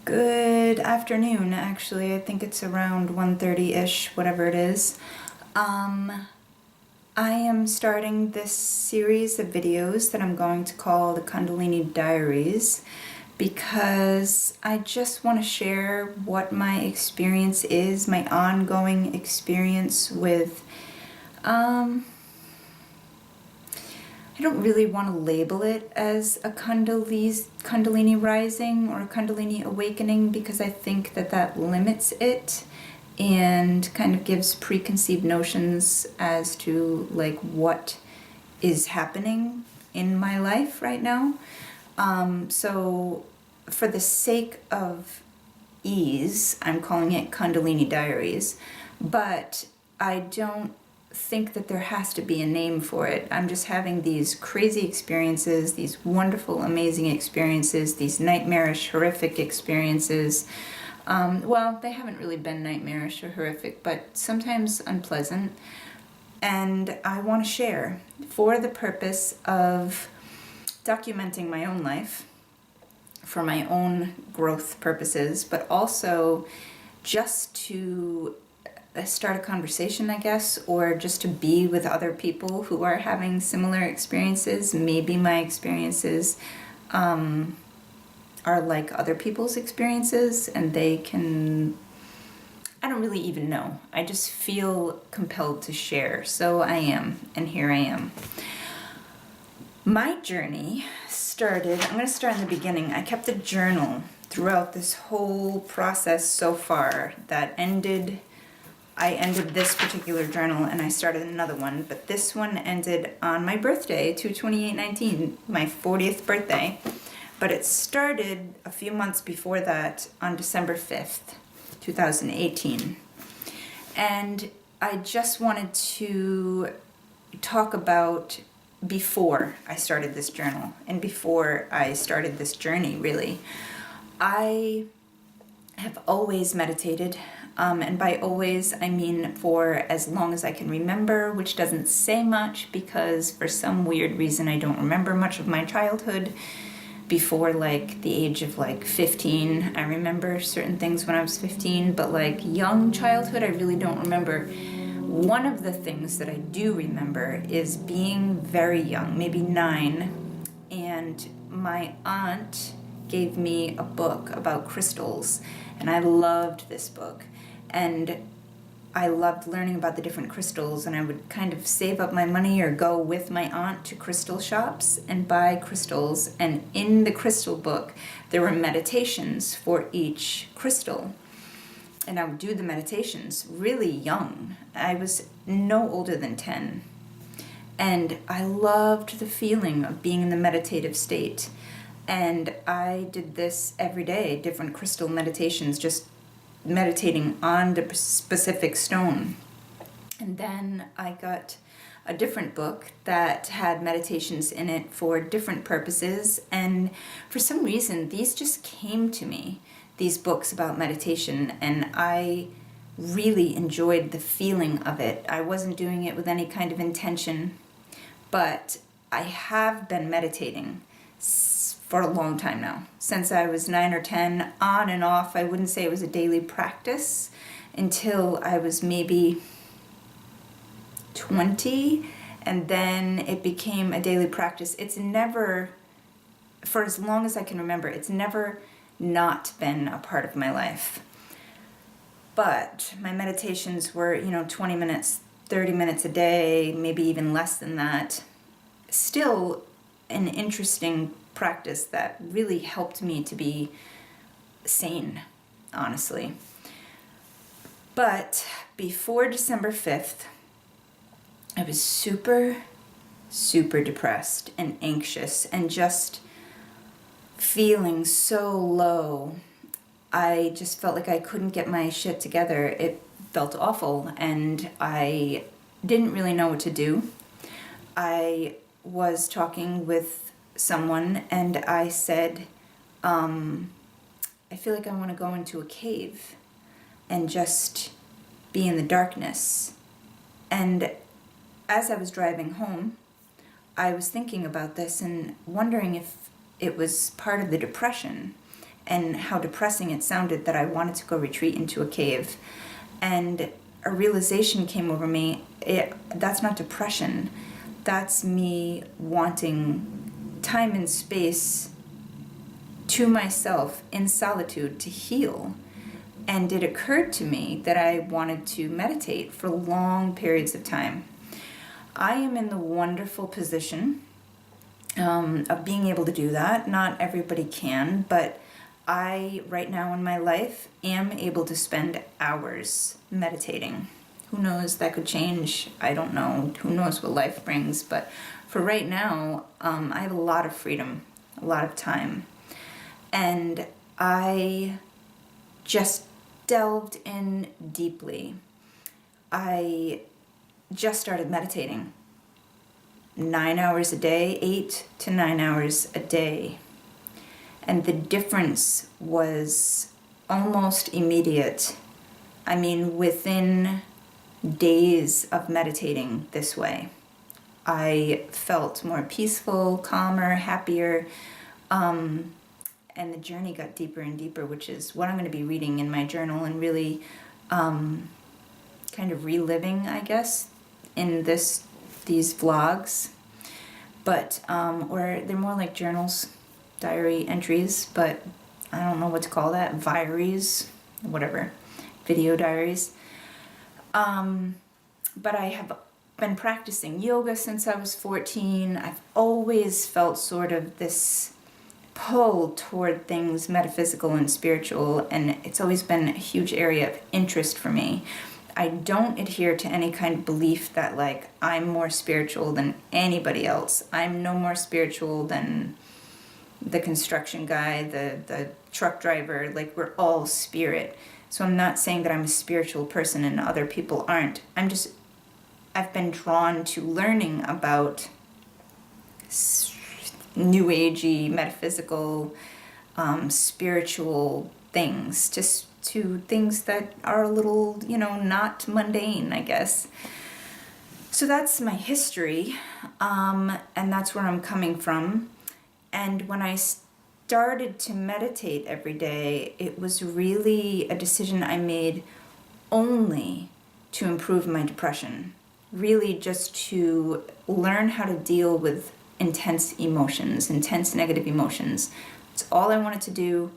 Good afternoon, actually. I think it's around 1:30-ish, whatever it is. I am starting this series of videos that I'm going to call the Kundalini Diaries because I just want to share what my experience is, my ongoing experience with I don't really want to label it as a Kundalini rising or a Kundalini awakening because I think that limits it and kind of gives preconceived notions as to like what is happening in my life right now. So for the sake of ease, I'm calling it Kundalini Diaries, but I don't think that there has to be a name for it. I'm just having these crazy experiences, these wonderful, amazing experiences, these nightmarish, horrific experiences. Well, they haven't really been nightmarish or horrific, but sometimes unpleasant. And I want to share for the purpose of documenting my own life, for my own growth purposes, but also just to start a conversation, I guess, or just to be with other people who are having similar experiences. Maybe my experiences are like other people's experiences and they can, I don't really even know. I just feel compelled to share. So I am, and here I am. My journey started, I'm going to start in the beginning. I kept a journal throughout this whole process so far that I ended this particular journal and I started another one, but this one ended on my birthday, 2/28/19, my 40th birthday. But it started a few months before that on December 5th, 2018. And I just wanted to talk about before I started this journal and before I started this journey, really. I have always meditated. And by always, I mean for as long as I can remember, which doesn't say much because for some weird reason I don't remember much of my childhood before like the age of like 15. I remember certain things when I was 15, but like young childhood, I really don't remember. One of the things that I do remember is being very young, maybe 9, and my aunt gave me a book about crystals, and I loved this book. And I loved learning about the different crystals, and I would kind of save up my money or go with my aunt to crystal shops and buy crystals. And in the crystal book, there were meditations for each crystal. And I would do the meditations really young. I was no older than 10. And I loved the feeling of being in the meditative state. And I did this every day, different crystal meditations, just meditating on the specific stone. And then I got a different book that had meditations in it for different purposes, and for some reason these just came to me, these books about meditation, and I really enjoyed the feeling of it. I wasn't doing it with any kind of intention, but I have been meditating for a long time now, since I was 9 or 10, on and off. I wouldn't say it was a daily practice until I was maybe 20, and then it became a daily practice. It's never, for as long as I can remember, it's never not been a part of my life. But my meditations were, 20 minutes, 30 minutes a day, maybe even less than that. Still an interesting practice that really helped me to be sane, honestly. But before December 5th, I was super, super depressed and anxious and just feeling so low. I just felt like I couldn't get my shit together. It felt awful and I didn't really know what to do. I was talking with someone and I said, I feel like I want to go into a cave and just be in the darkness. And as I was driving home, I was thinking about this and wondering if it was part of the depression and how depressing it sounded that I wanted to go retreat into a cave. And a realization came over me, that's not depression. That's me wanting time and space to myself in solitude to heal. And it occurred to me that I wanted to meditate for long periods of time. I am in the wonderful position of being able to do that. Not everybody can, but I, right now in my life, am able to spend hours meditating. Who knows, that could change. I don't know. Who knows what life brings. But for right now, I have a lot of freedom, a lot of time. And I just delved in deeply. I just started meditating. 9 hours a day, 8 to 9 hours a day. And the difference was almost immediate. I mean, within days of meditating this way, I felt more peaceful, calmer, happier, and the journey got deeper and deeper, which is what I'm going to be reading in my journal and really kind of reliving, I guess, in these vlogs. But or they're more like journals, diary entries, but I don't know what to call that, viaries, whatever, video diaries. But I have been practicing yoga since I was 14. I've always felt sort of this pull toward things metaphysical and spiritual, and it's always been a huge area of interest for me. I don't adhere to any kind of belief that, like, I'm more spiritual than anybody else. I'm no more spiritual than the construction guy, the truck driver. Like, we're all spirit. So I'm not saying that I'm a spiritual person and other people aren't. I've been drawn to learning about new agey, metaphysical, spiritual things, just to things that are a little, not mundane, I guess. So that's my history, and that's where I'm coming from. And when I started to meditate every day, it was really a decision I made only to improve my depression. Really just to learn how to deal with intense emotions, intense negative emotions. It's all I wanted to do.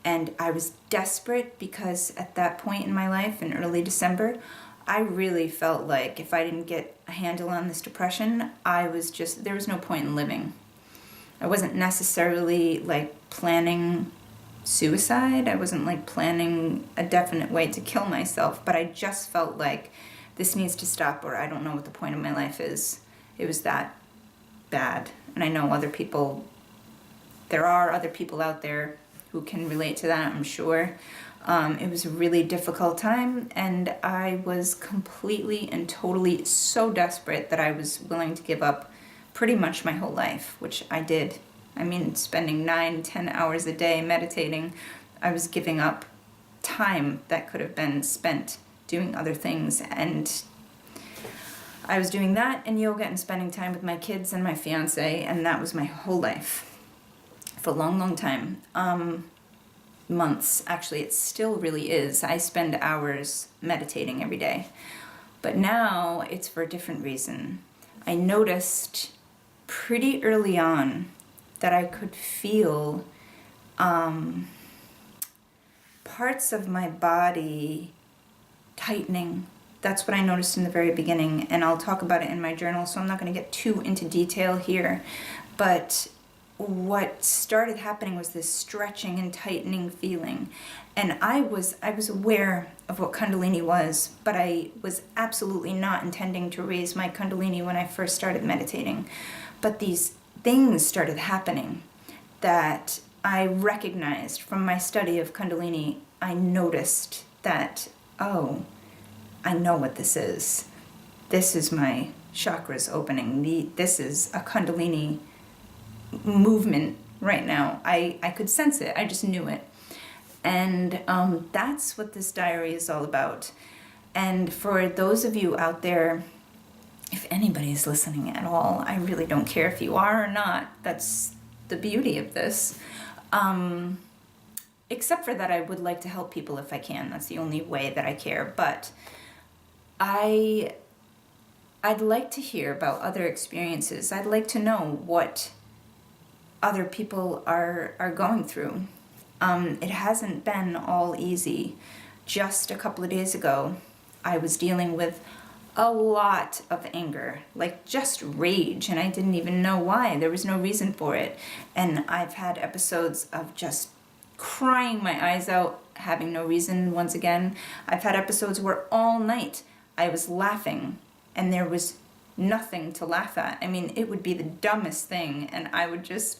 And I was desperate because at that point in my life, in early December, I really felt like if I didn't get a handle on this depression, there was no point in living. I wasn't necessarily like planning suicide. I wasn't like planning a definite way to kill myself, but I just felt like this needs to stop or I don't know what the point of my life is. It was that bad. And I know there are other people out there who can relate to that, I'm sure. It was a really difficult time, and I was completely and totally so desperate that I was willing to give up pretty much my whole life, which I did. I mean, spending 9-10 hours a day meditating, I was giving up time that could have been spent doing other things, and I was doing that and yoga and spending time with my kids and my fiance, and that was my whole life for a long, long time. Months, actually, it still really is. I spend hours meditating every day. But now it's for a different reason. I noticed pretty early on that I could feel parts of my body tightening. That's what I noticed in the very beginning, and I'll talk about it in my journal, so I'm not going to get too into detail here. But what started happening was this stretching and tightening feeling. And I was aware of what Kundalini was, but I was absolutely not intending to raise my Kundalini when I first started meditating. But these things started happening that I recognized from my study of Kundalini. I noticed that, oh, I know what this is. This is my chakras opening. This is a Kundalini movement right now. I could sense it. I just knew it. And that's what this diary is all about. And for those of you out there, if anybody's listening at all, I really don't care if you are or not. That's the beauty of this. except for that I would like to help people if I can. That's the only way that I care. But I'd like to hear about other experiences. I'd like to know what other people are going through. It hasn't been all easy. Just a couple of days ago, I was dealing with a lot of anger, like just rage, and I didn't even know why. There was no reason for it. And I've had episodes of just crying my eyes out, having no reason once again. I've had episodes where all night I was laughing and there was nothing to laugh at. I mean, it would be the dumbest thing, and I would just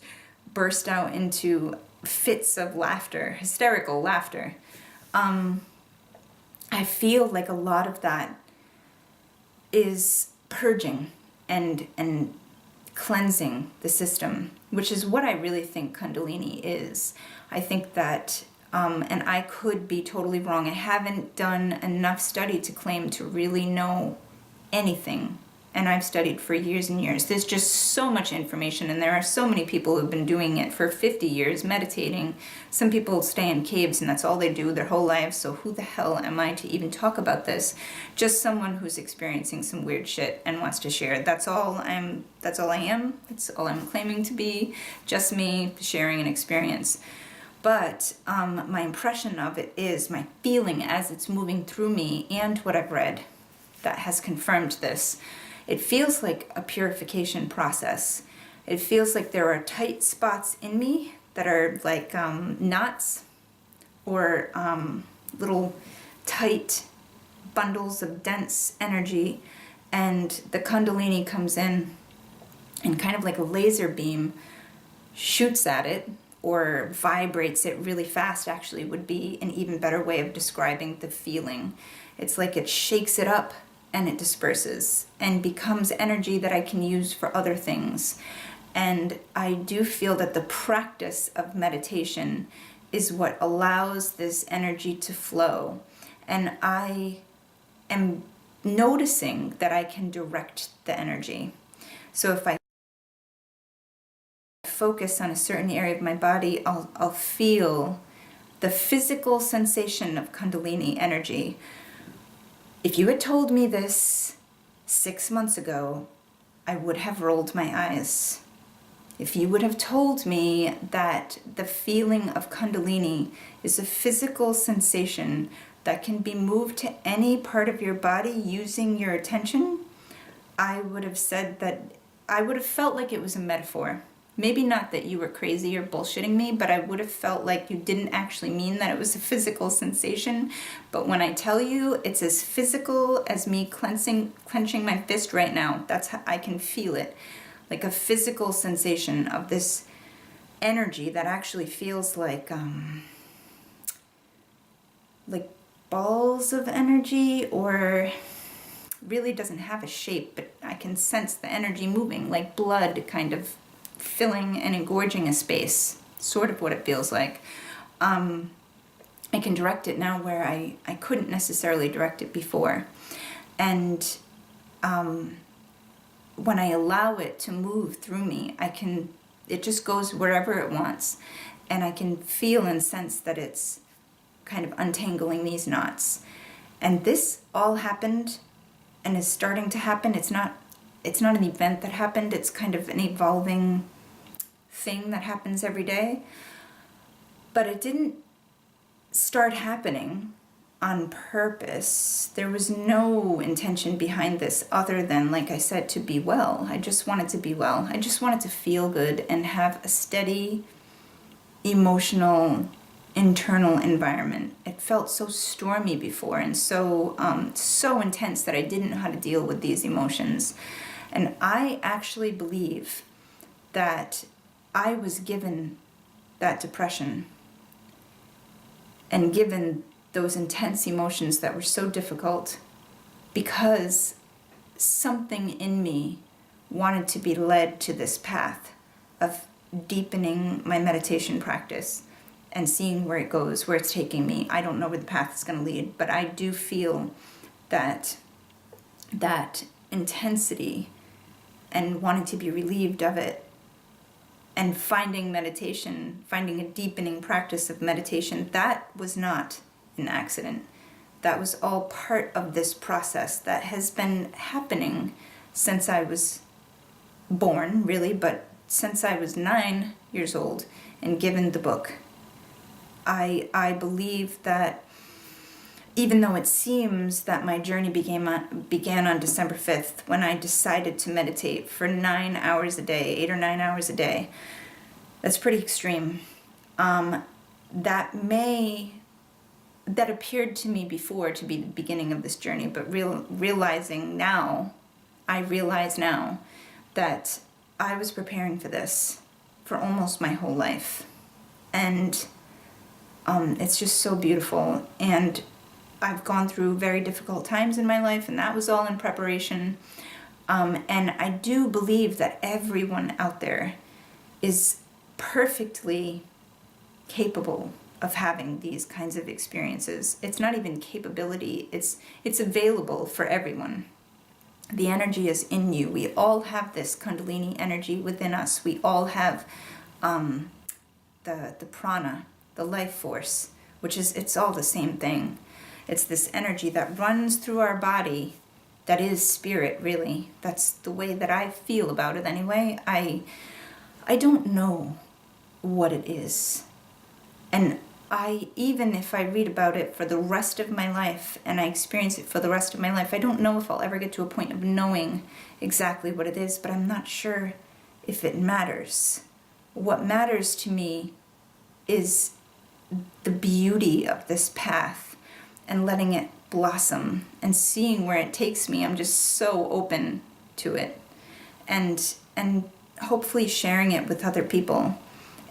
burst out into fits of laughter, hysterical laughter. I feel like a lot of that is purging and cleansing the system, which is what I really think Kundalini is. I think that, and I could be totally wrong, I haven't done enough study to claim to really know anything, and I've studied for years and years. There's just so much information, and there are so many people who've been doing it for 50 years, meditating. Some people stay in caves and that's all they do their whole lives, so who the hell am I to even talk about this? Just someone who's experiencing some weird shit and wants to share. That's all I am. That's all I'm claiming to be. Just me sharing an experience. But my impression of it is, my feeling as it's moving through me and what I've read that has confirmed this, it feels like a purification process. It feels like there are tight spots in me that are like knots or little tight bundles of dense energy, and the Kundalini comes in and kind of like a laser beam shoots at it, or vibrates it really fast, actually would be an even better way of describing the feeling. It's like it shakes it up and it disperses and becomes energy that I can use for other things. And I do feel that the practice of meditation is what allows this energy to flow. And I am noticing that I can direct the energy. So if I focus on a certain area of my body, I'll feel the physical sensation of Kundalini energy. If you had told me this 6 months ago, I would have rolled my eyes. If you would have told me that the feeling of Kundalini is a physical sensation that can be moved to any part of your body using your attention, I would have said that, I would have felt like it was a metaphor. Maybe not that you were crazy or bullshitting me, but I would have felt like you didn't actually mean that it was a physical sensation. But when I tell you it's as physical as me clenching my fist right now, that's how I can feel it. Like a physical sensation of this energy that actually feels like balls of energy, or really doesn't have a shape, but I can sense the energy moving, like blood kind of filling and engorging a space, sort of what it feels like. I can direct it now where I couldn't necessarily direct it before. And when I allow it to move through me, it just goes wherever it wants. And I can feel and sense that it's kind of untangling these knots. And this all happened and is starting to happen. It's not an event that happened, it's kind of an evolving thing that happens every day. But it didn't start happening on purpose. There was no intention behind this other than, like I said, to be well. I just wanted to be well. I just wanted to feel good and have a steady, emotional, internal environment. It felt so stormy before and so intense that I didn't know how to deal with these emotions. And I actually believe that I was given that depression and given those intense emotions that were so difficult because something in me wanted to be led to this path of deepening my meditation practice and seeing where it goes, where it's taking me. I don't know where the path is going to lead, but I do feel that intensity and wanting to be relieved of it and finding meditation, finding a deepening practice of meditation, that was not an accident. That was all part of this process that has been happening since I was born, really, but since I was 9 years old and given the book. I believe that even though it seems that my journey began on December 5th, when I decided to meditate for 9 hours a day, 8 or 9 hours a day, that's pretty extreme. That appeared to me before to be the beginning of this journey, but I realize now that I was preparing for this for almost my whole life. And it's just so beautiful. And I've gone through very difficult times in my life, and that was all in preparation. And I do believe that everyone out there is perfectly capable of having these kinds of experiences. It's not even capability, it's available for everyone. The energy is in you. We all have this Kundalini energy within us. We all have the prana, the life force, it's all the same thing. It's this energy that runs through our body that is spirit, really. That's the way that I feel about it anyway. I don't know what it is. And even if I read about it for the rest of my life and I experience it for the rest of my life, I don't know if I'll ever get to a point of knowing exactly what it is, but I'm not sure if it matters. What matters to me is the beauty of this path and letting it blossom and seeing where it takes me. I'm just so open to it, and hopefully sharing it with other people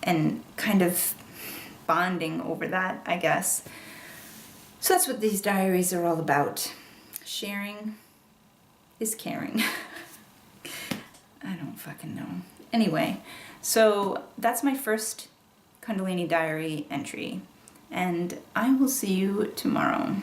and kind of bonding over that, I guess. So that's what these diaries are all about. Sharing is caring. I don't fucking know. Anyway, so that's my first Kundalini diary entry, and I will see you tomorrow.